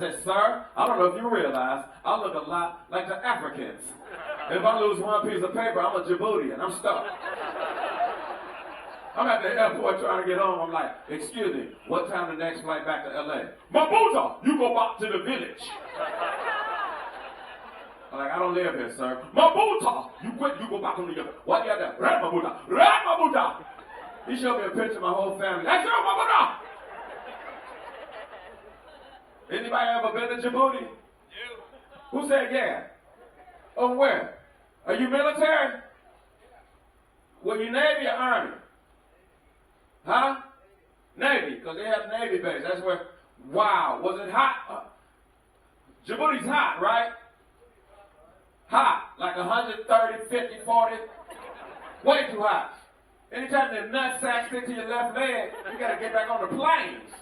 said, sir, I don't know if you realize, I look a lot like the Africans. If I lose one piece of paper, I'm a Djiboutian. I'm stuck. I'm at the airport trying to get home. I'm like, excuse me, what time the next flight back to LA? Mabuta, you go back to the village. I'm like, I don't live here, sir. Mabuta, you quit, you go back to the what you got there? Red Mabuta, Red Mabuta. He showed me a picture of my whole family. That's your Mabuta. Anybody ever been to Djibouti? Who said yeah? Oh, where? Are you military? Were you Navy or Army? Huh? Navy, because they have Navy base. That's where, wow, was it hot? Djibouti's hot, right? Hot, like 130, 50, 40. Way too hot. Anytime the nutsack stick to your left leg, you got to get back on the planes.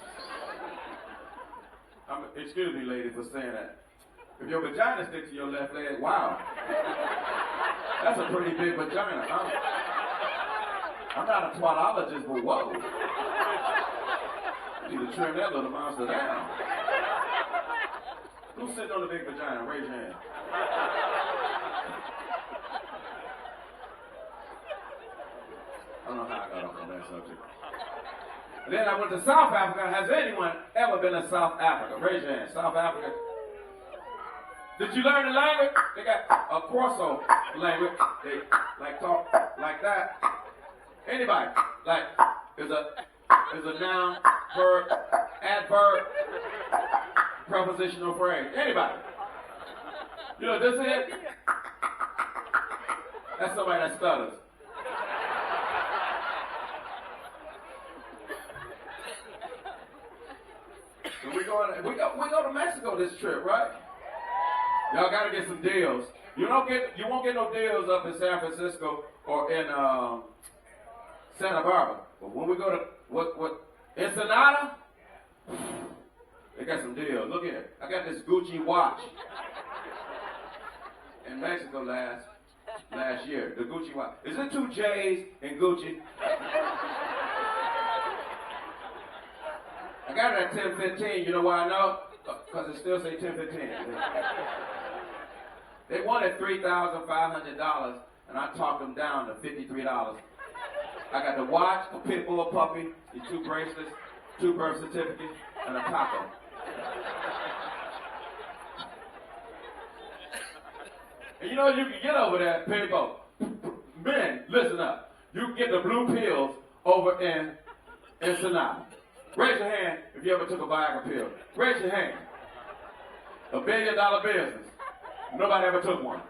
Excuse me, ladies, for saying that. If your vagina sticks to your left leg, wow. That's a pretty big vagina, huh? I'm not a twatologist, but whoa. You need to trim that little monster down. Who's sitting on the big vagina? Raise your hand. I don't know how I got off on that subject. Then I went to South Africa. Has anyone ever been to South Africa? Raise your hand. South Africa. Did you learn the language? They got a Corso language. They like talk like that. Anybody? Like is a noun, verb, adverb, prepositional phrase. Anybody? You know this is? That's somebody that stutters. We go to Mexico this trip, right? Y'all gotta get some deals. You won't get no deals up in San Francisco or in Santa Barbara. But when we go to what Ensenada, they got some deals. Look here, I got this Gucci watch in Mexico last year. The Gucci watch. Is it 2 J's in Gucci? I got it at 10.15. You know why I know? Because it still say 10.15. They wanted $3,500, and I talked them down to $53. I got the watch, a pit bull puppy, the 2 bracelets, 2 birth certificates, and a taco. And you know you can get over there, people. Men, listen up. You can get the blue pills over in Ensenada. Raise your hand if you ever took a Viagra pill. Raise your hand. $1 billion business. Nobody ever took one.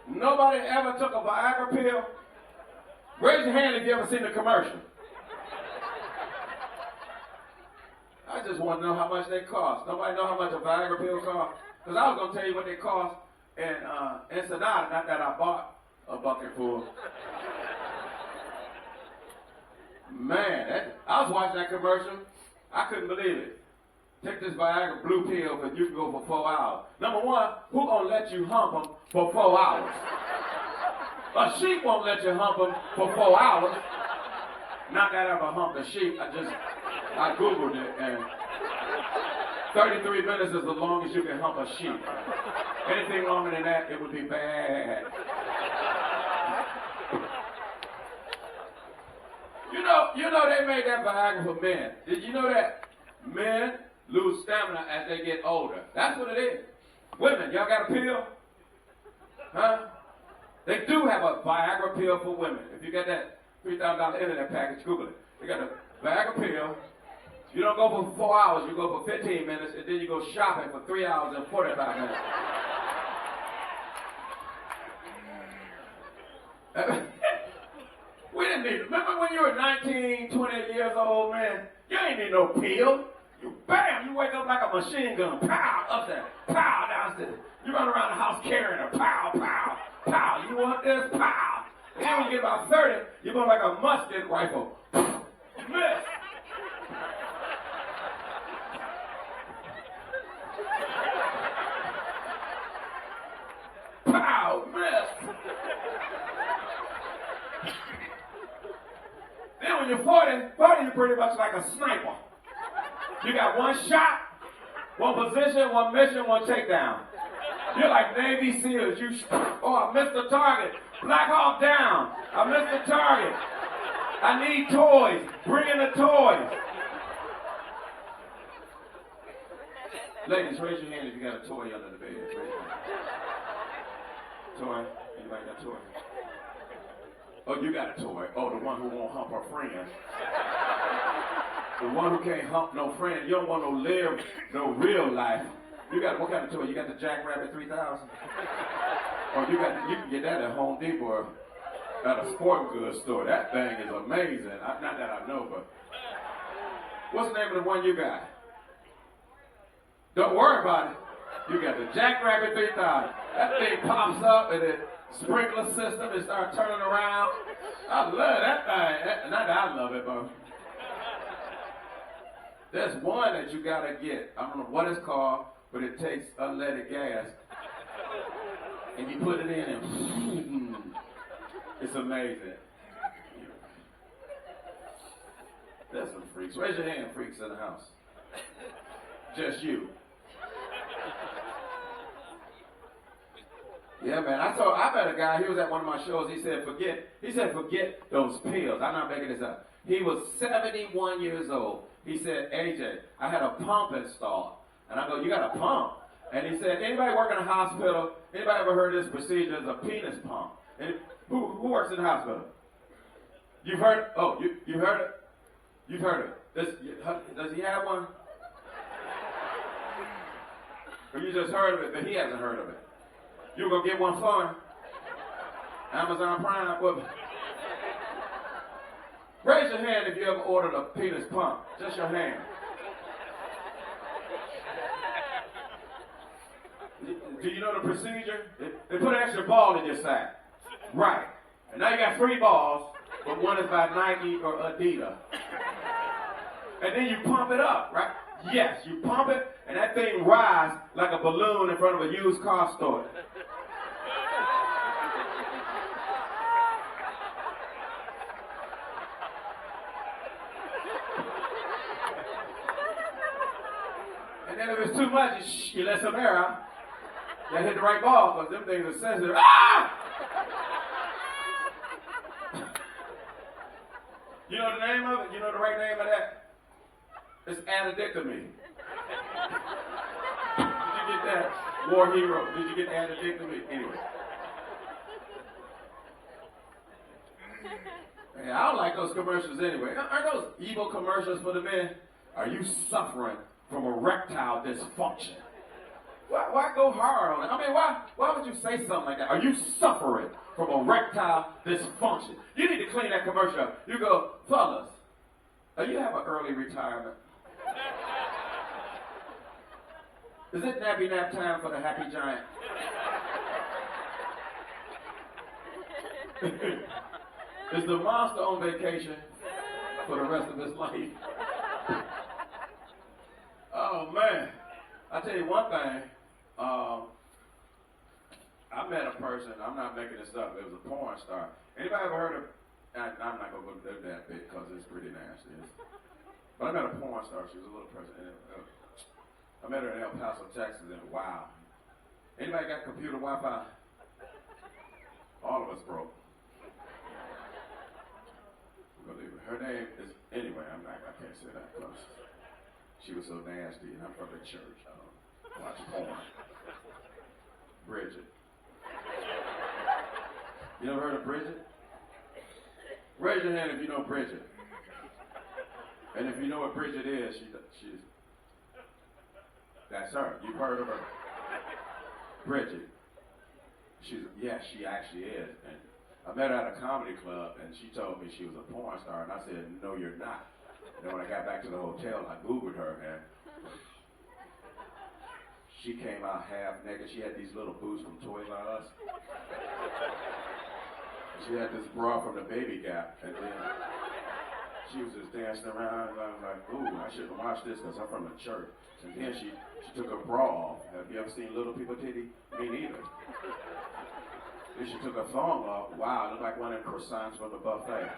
Nobody ever took a Viagra pill. Raise your hand if you ever seen the commercial. I just want to know how much they cost. Nobody know how much a Viagra pill costs? Because I was going to tell you what they cost in Ensenada, not that I bought a bucket full. Man, I was watching that commercial. I couldn't believe it. Take this Viagra blue pill, but you can go for 4 hours. Number one, who gonna let you hump them for 4 hours? A sheep won't let you hump them for 4 hours. Not that I ever humped a sheep. I Googled it, and 33 minutes is the longest you can hump a sheep. Anything longer than that, it would be bad. You know they made that Viagra for men. Did you know that men lose stamina as they get older? That's what it is. Women, y'all got a pill? Huh? They do have a Viagra pill for women. If you got that $3,000 internet package, Google it. They got a Viagra pill. You don't go for 4 hours, you go for 15 minutes, and then you go shopping for 3 hours and 45 minutes. We didn't need it. Remember when you were 19, 20 years old, man? You ain't need no pill. You bam, you wake up like a machine gun. Pow, upstairs. Pow, downstairs. You run around the house carrying a pow, pow, pow. You want this? Pow. And then when you get about 30, you're going like a musket rifle. Miss. Pow, miss. Then when you're 40, you pretty much like a sniper. You got one shot, one position, one mission, one takedown. You're like Navy SEALs. I missed the target. Black Hawk down. I missed the target. I need toys. Bring in the toys. Ladies, raise your hand if you got a toy under the bed. Raise your hand. Toy? Anybody got a toy? Oh, you got a toy. Oh, the one who won't hump her friend. The one who can't hump no friend. You don't want no real life. You got, what kind of toy? You got the Jackrabbit 3000? Or you can get that at Home Depot or at a sporting goods store. That thing is amazing. Not that I know, but what's the name of the one you got? Don't worry about it. You got the Jackrabbit 3000. That thing pops up and the sprinkler system, it starts turning around. I love that thing. Not that I love it, but there's one that you gotta get. I don't know what it's called, but it takes unleaded gas. And you put it in and it's amazing. There's some freaks. Raise your hand, freaks in the house. Just you. Yeah, man. I met a guy, he was at one of my shows, he said, forget those pills. I'm not making this up. He was 71 years old. He said, AJ, I had a pump installed. And I go, you got a pump? And he said, anybody work in a hospital, anybody ever heard of this procedure? It's a penis pump. And who works in the hospital? You've heard it? Oh, you heard it? You've heard it. Does he have one? Or you just heard of it, but he hasn't heard of it? You gonna get one for him? Amazon Prime? Well, raise your hand if you ever ordered a penis pump. Just your hand. Do you know the procedure? They put an extra ball in your sack. Right. And now you got 3 balls, but one is by Nike or Adidas. And then you pump it up, right? Yes, you pump it, and that thing rises like a balloon in front of a used car store. And then if it's too much, you let some air out. You hit the right ball, because them things are sensitive. Ah! You know the name of it? You know the right name of that? It's addictomy. Did you get that? War hero. Did you get addictomy? Anyway. Man, I don't like those commercials anyway. Aren't those evil commercials for the men? Are you suffering from erectile dysfunction? Why go hard on it? I mean, why would you say something like that? Are you suffering from erectile dysfunction? You need to clean that commercial up. You go, fellas, you have an early retirement. Is it nappy nap time for the happy giant? Is the monster on vacation for the rest of his life? Oh, man. I'll tell you one thing. I met a person, I'm not making this up, it was a porn star. Anybody ever heard of, I'm not going to go that big because it's pretty nasty. But I met a porn star, she was a little person. I met her in El Paso, Texas, and wow. Anybody got computer Wi-Fi? All of us broke. Her name is, anyway, I can't say that because she was so nasty, and I'm from the church. I don't watch porn. Bridget. You ever heard of Bridget? Raise your hand if you know Bridget. And if you know what Bridget is, she's that's her. You've heard of her. Bridget. Yes, she actually is. And I met her at a comedy club, and she told me she was a porn star, and I said, no, you're not. And then when I got back to the hotel, I Googled her, and she came out half naked. She had these little boots from Toys R Us. She had this bra from the Baby Gap, and then she was just dancing around, and I was like, ooh, I shouldn't watch this because I'm from the church. And then she took her bra off. Have you ever seen little people titty? Me neither. Then she took her thong off. Wow, it looked like one of them croissants from the buffet.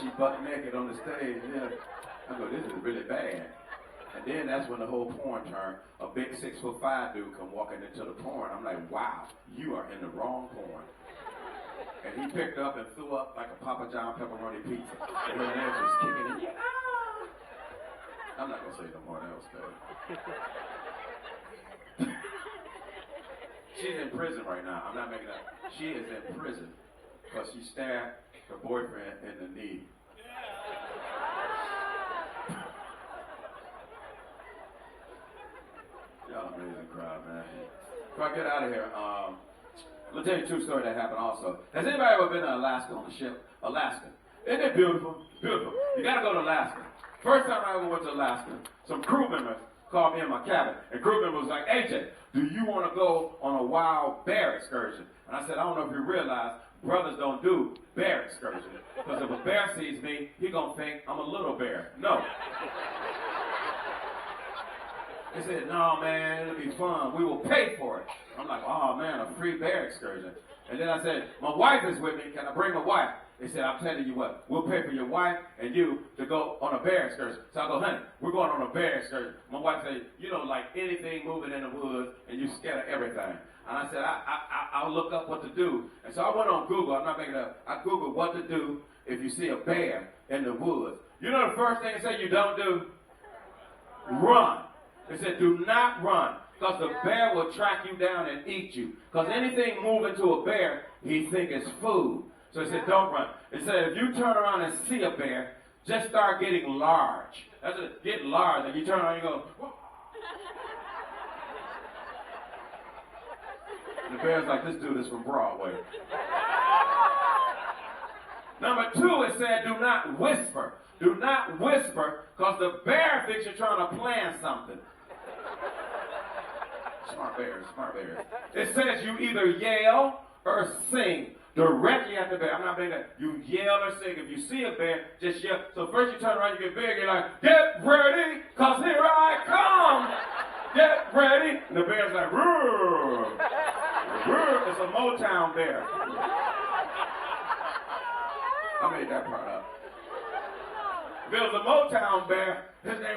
she butt naked on the stage. Yeah. I go, this is really bad. And then that's when the whole porn turned. A big 6'5" dude come walking into the porn. I'm like, wow, you are in the wrong porn. And he picked up and threw up like a Papa John pepperoni pizza. And her legs was kicking in. I'm not gonna say no more. That was bad. She's in prison right now. I'm not making that. She is in prison because she stabbed her boyfriend in the knee. Y'all amazing crowd, man. Before I get out of here, let me tell you a true story that happened also. Has anybody ever been to Alaska on a ship? Alaska. Isn't it beautiful? Beautiful. You gotta go to Alaska. First time I ever went to Alaska, some crew members called me in my cabin, and crew member was like, AJ, do you want to go on a wild bear excursion? And I said, I don't know if you realize, brothers don't do bear excursions. Because if a bear sees me, he gonna think I'm a little bear. No. They said, no, man, it'll be fun. We will pay for it. I'm like, oh, man, a free bear excursion. And then I said, my wife is with me. Can I bring my wife? They said, I'm telling you what, we'll pay for your wife and you to go on a bear excursion. So I go, honey, we're going on a bear excursion. My wife said, you don't like anything moving in the woods and you scared of everything. And I said, I'll look up what to do. And so I went on Google. I'm not making it up. I Googled what to do if you see a bear in the woods. You know the first thing it said you don't do? Run. They said, do not run, because the bear will track you down and eat you. Because anything moving to a bear, he think is food. So he said, don't run. It said, if you turn around and see a bear, just start getting large. That's it, get large. And you turn around and you go, whoa. The bear's like, this dude is from Broadway. Number 2, it said, do not whisper. Do not whisper, because the bear thinks you're trying to plan something. Smart bears, smart bears. It says you either yell or sing directly at the bear. I'm not saying that. You yell or sing. If you see a bear, just yell. So first you turn around, you get big, you're like, get ready, because here I come. Get ready. And the bear's like, roar. Roar. It's a Motown bear. I made that part up. If it was a Motown bear, his name